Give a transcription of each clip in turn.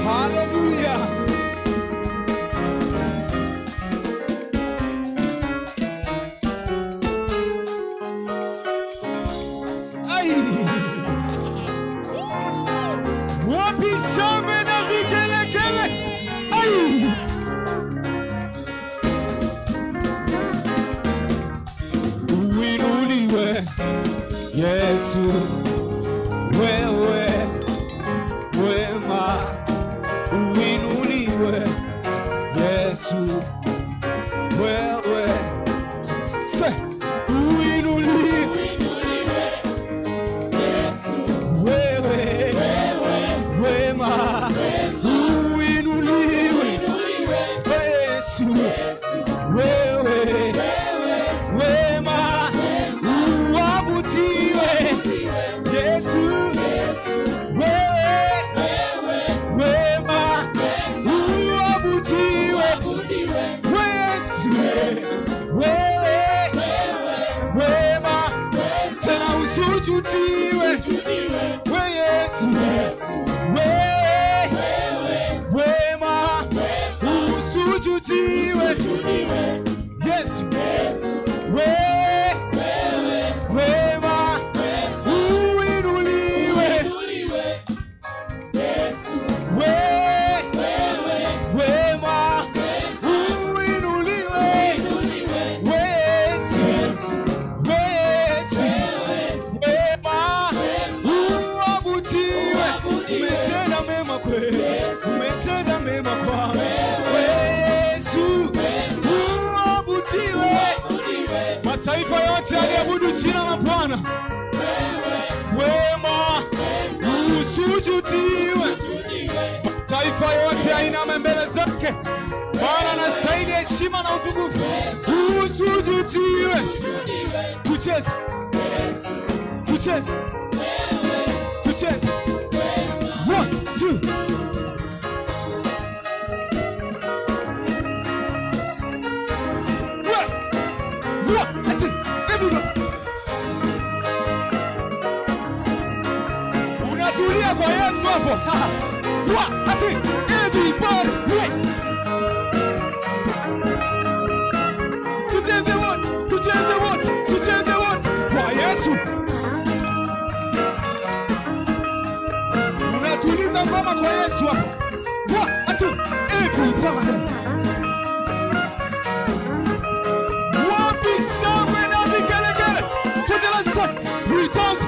Hallelujah. Ay. Wapi shangwe na vigelegele. Ay. Uinuliwe Yesu, wewe wema. Uinuliwe Yesu, wewe. Say, uinuliwe Yesu, wewe wema. Uinuliwe Yesu, wewe wema. Uabudiwe Yesu, wewe wema. Uabudiwe Yesu, wewe wema. Tena usujudiwe Yesu, wewe wema. Usujudiwe Yesu, wewe wema. Uinuliwe Yesu, wewe wema. Uinuliwe Yesu, wema. Uabudiwe. Umetenda mema kweli, umetenda mema kwangu Yesu. Uabudiwe. Mataifa yote yaliabudu jina la Bwana. Wema. Usujudiwe. Mataifa yote yainame mbele zake. Bwana anastahili heshima na utukufu. Usujudiwe. Tucheze. Tucheze. Tucheze. 1, 2. Unatulia kwa Yesu hapo. Everybody. Tucheze wote, tucheze wote, tucheze wote kwa Yesu. Unatuliza ngoma kwa Yesu hapo. Everybody. Wapi shangwe na vigelegele. To the last part. Returns.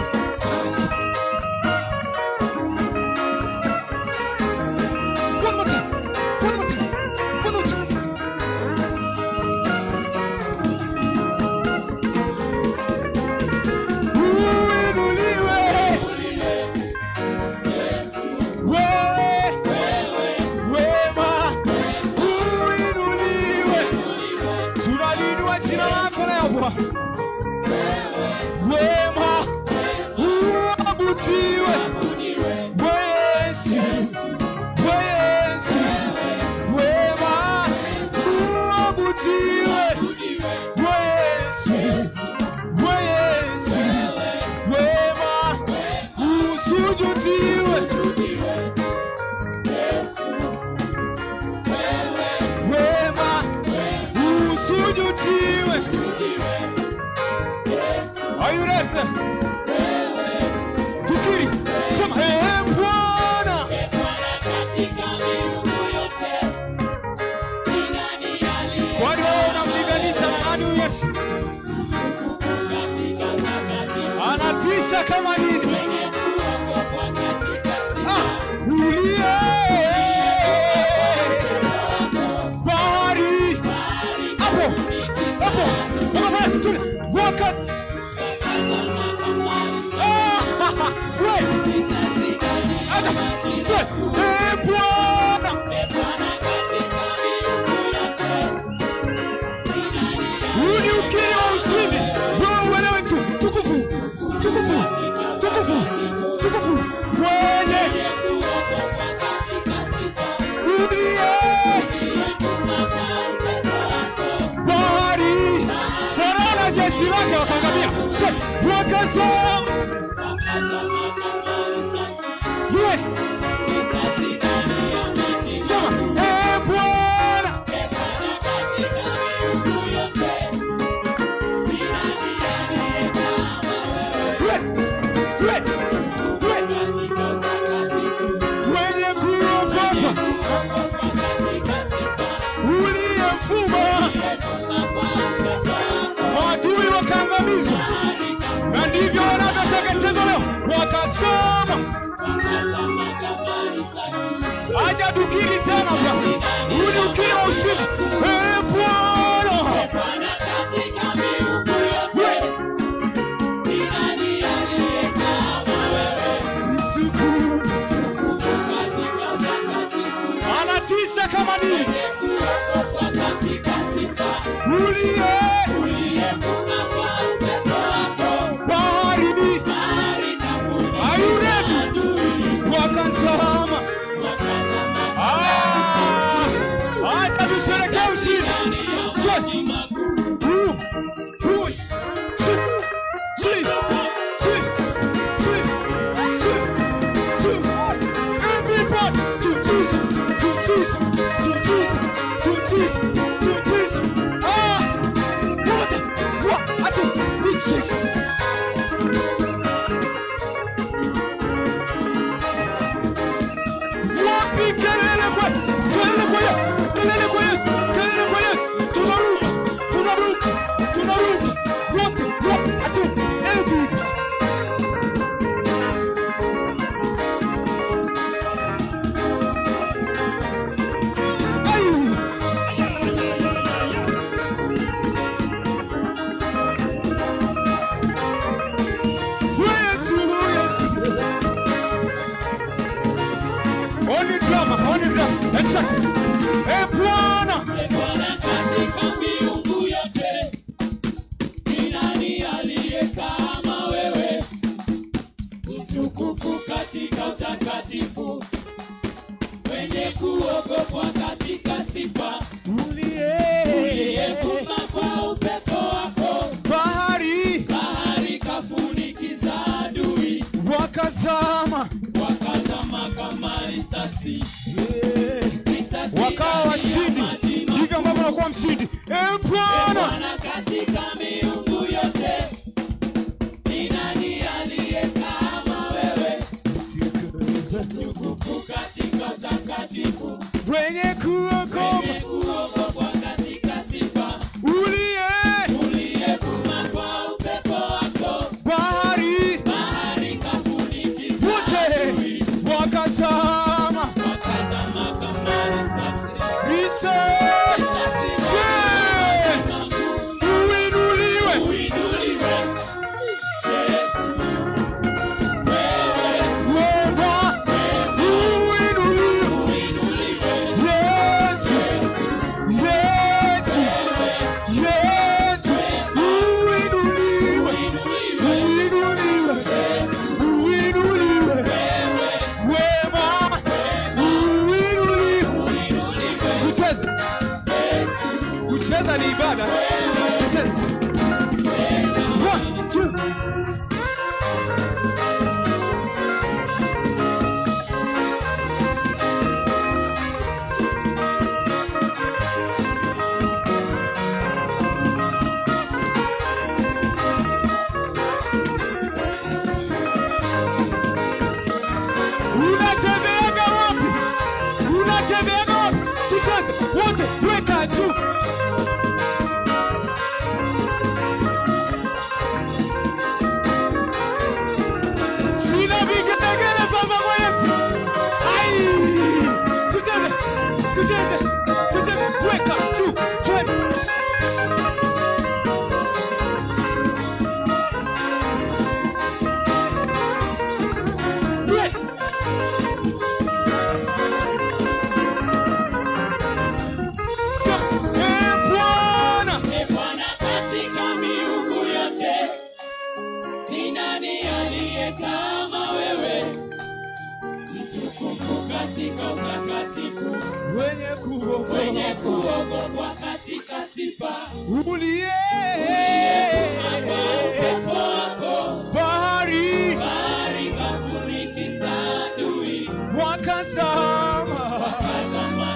One more time. One more time. One more time. Uinuliwe Yesu, wewe wema. Uinuliwe. Tunaliinua jina lako leo Bwana. Wema. Uabudiwe Yesu, Yesu. Wema. Uabudiwe Yesu, Yesu. Wema. Usujudiwe wema. Usujudiwe. Are you ready? Tukiri. Sema Bwana. Kwani wewe unamlinganisha na nani huyu Yesu? Anatisha kama nini? Ulie bahari hapo hapo wakati acha Bwana uliukiri wa ushindi wewe wewe tu tukufu tukufu tukufu tukufu wewe ulie bahari Farao na jeshi lake wakaangamia wakaza kuteketezwa. Na ndivyo wanavyoteketezwa leo. Wakazama. Aja dukiri tena Bwana. Uni ukiri wa ushindi. Bwana. Katika miungu yote. Ni nani aliye kama wewe? Mtukufu katika utakatifu. Anatisha kama nini? Kuogopa katika sifa. Uliyevuma kwa upepo wako. Bahari kafuni. Are you ready? Wakazama. Acha tusherehekee ushindi. Sote. Bwana katika miungu yote. Ni nani aliye kama wewe? Mtukufu katika utakatifu. Mwenye kuogopwa katika sifa. Uliyevuma kwa upepo wako. Bahari kafunikiza adui. wakazama kama risasi. Wakawa washindi. Hivyo ambavyo wanakuwa mshindi. Bwana katika miungu yote. Ni nani aliye kama wewe? Mtukufu katika utakatifu. wenye kuogopa katika sifa. Uliyevuma kwa upepo wako. bahari kafunikiza adui. wakazama kama risasi. Uinuliwe Yesu. Kucheza ni ibada. Kucheza. 1, 2. Unachezeaga wapi? Tucheze wote, weka juu. Sina vigelegele sasa kwa Yesu. Ai! Tucheze, weka juu. Twende. Bwana katika miungu yote. Ni nani aliye kama wewe? Mtukufu katika utakatifu. Wenye kuogopwa katika sifa. Uliyevuma kwa upepo wako. bahari kafunikiza adui. wakazama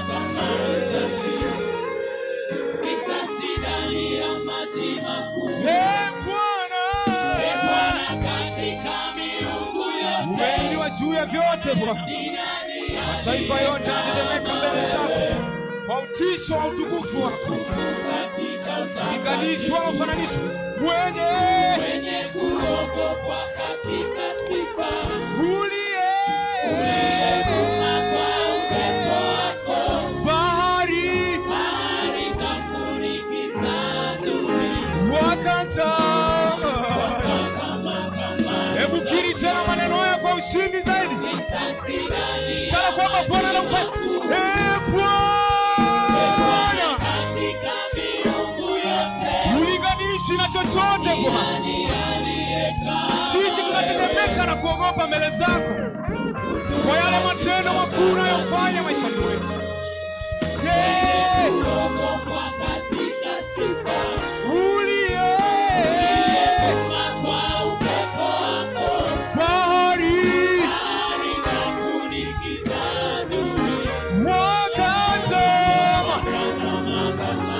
kama risasi. Risasi ndani ya maji makuu. Bwana katika miungu yote. umeinuliwa juu ya vyote Bwana. Mataifa yote yanatetemeka mbele zako kwa utisho wa utukufu wako. Katika linganishwa na ufananishwa mwenye kuogopwa katika sifa, uliyevuma kwa upepo wako, bahari kafunikiza adui, wakazama kama hebu kiri tena maneno haya kwa ushindi zaidi, risasi gani ishara kwamba Bwana anakufanya Bwana katika miungu yote, ulinganishi na chochote Bwana. Sisi tunatetemeka na kuogopa mbele zako kwa yale matendo makuu unayofanya maishani mwetu. kuogopwa katika sifa, Uliyevuma kwa upepo wako, bahari kafunikiza adui, wakazama kama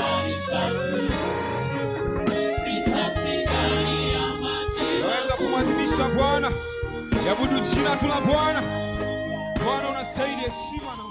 risasi gani ya maji. Naweza kumwadhimisha Bwana, yabudu jina tu la Bwana. Bwana unastahili heshima na